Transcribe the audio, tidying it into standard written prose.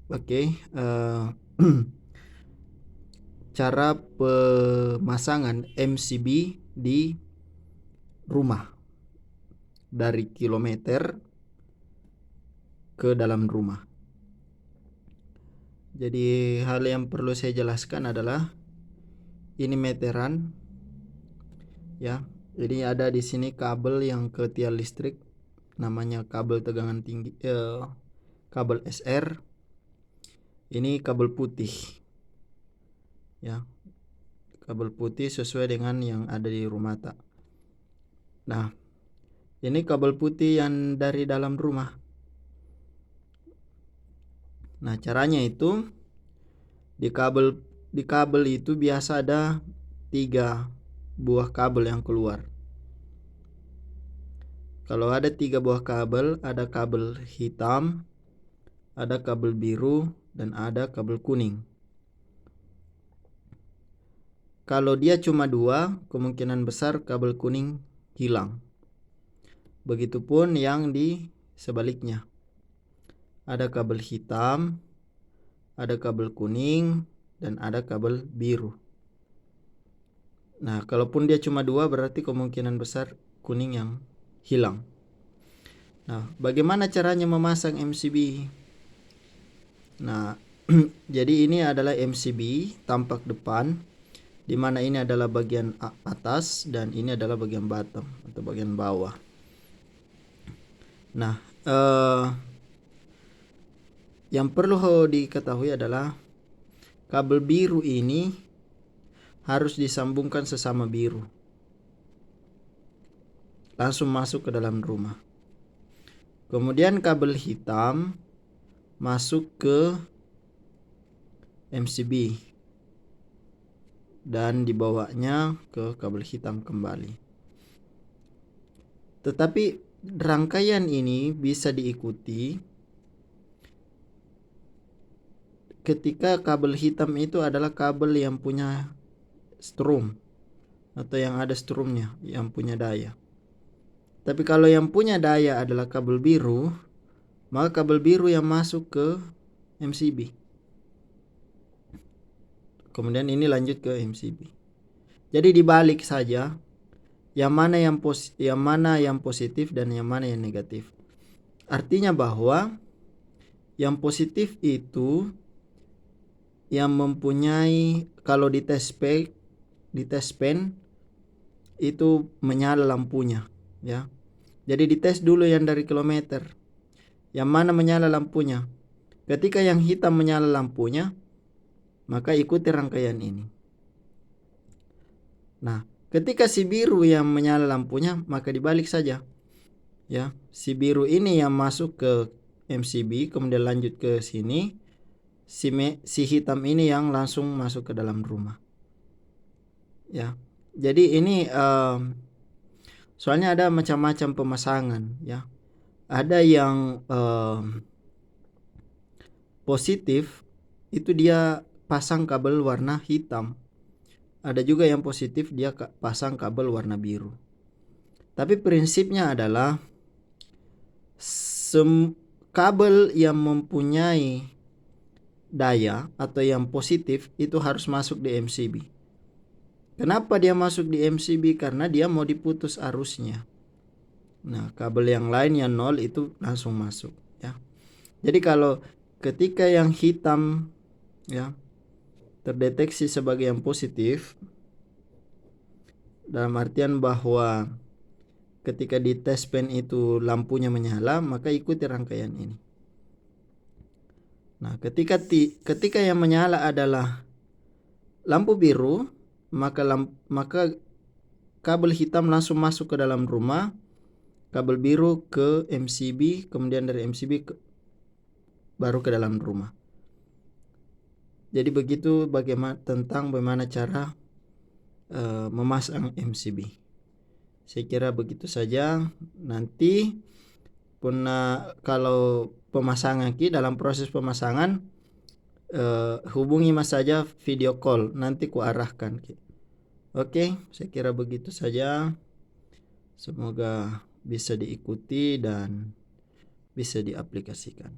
Oke, cara pemasangan MCB di rumah dari kilometer ke dalam rumah. Jadi hal yang perlu saya jelaskan adalah ini meteran, ya. Jadi ada di sini kabel yang ke tiang listrik, namanya kabel tegangan tinggi, kabel SR. Ini kabel putih, ya. Kabel putih sesuai dengan yang ada di rumah tak. Nah, ini kabel putih yang dari dalam rumah. Nah, caranya itu di kabel itu biasa ada 3 buah kabel yang keluar. Kalau ada 3 buah kabel, ada kabel hitam, ada kabel biru, dan ada kabel kuning. Kalau dia cuma 2, kemungkinan besar kabel kuning hilang. Begitupun yang di sebaliknya. Ada kabel hitam, ada kabel kuning, dan ada kabel biru. Nah, kalaupun dia cuma 2, berarti kemungkinan besar kuning yang hilang. Nah, bagaimana caranya memasang MCB? Nah, jadi ini adalah MCB tampak depan, di mana ini adalah bagian atas dan ini adalah bagian bottom atau bagian bawah. Nah, yang perlu diketahui adalah kabel biru ini harus disambungkan sesama biru, langsung masuk ke dalam rumah. Kemudian kabel hitam masuk ke MCB dan dibawanya ke kabel hitam kembali. Tetapi rangkaian ini bisa diikuti ketika kabel hitam itu adalah kabel yang punya strum atau yang ada strumnya, yang punya daya. Tapi kalau yang punya daya adalah kabel biru, maka kabel biru yang masuk ke MCB. Kemudian ini lanjut ke MCB. Jadi dibalik saja, yang mana yang positif dan yang mana yang negatif. Artinya bahwa yang positif itu yang mempunyai, kalau di tes pen itu menyala lampunya, ya. Jadi dites dulu yang dari kilometer, yang mana menyala lampunya. Ketika yang hitam menyala lampunya, maka ikuti rangkaian ini. Nah, ketika si biru yang menyala lampunya, maka dibalik saja, ya. Si biru ini yang masuk ke MCB, kemudian lanjut ke sini. Si hitam ini yang langsung masuk ke dalam rumah, ya. Jadi ini soalnya ada macam-macam pemasangan, ya. Ada yang positif, itu dia pasang kabel warna hitam. Ada juga yang positif, dia pasang kabel warna biru. Tapi prinsipnya adalah kabel yang mempunyai daya atau yang positif itu harus masuk di MCB. Kenapa dia masuk di MCB? Karena dia mau diputus arusnya. Nah, kabel yang lain yang 0 itu langsung masuk, ya. Jadi kalau ketika yang hitam, ya, terdeteksi sebagai yang positif, dalam artian bahwa ketika di tes pen itu lampunya menyala, maka ikuti rangkaian ini. Nah, ketika yang menyala adalah lampu biru, maka kabel hitam langsung masuk ke dalam rumah, kabel biru ke MCB, kemudian dari MCB baru ke dalam rumah. Jadi begitu bagaimana cara memasang MCB. Saya kira begitu saja. Nanti kalau pemasangan dalam proses pemasangan, hubungi Mas saja video call, nanti ku arahkan. Oke, saya kira begitu saja. Semoga bisa diikuti dan bisa diaplikasikan.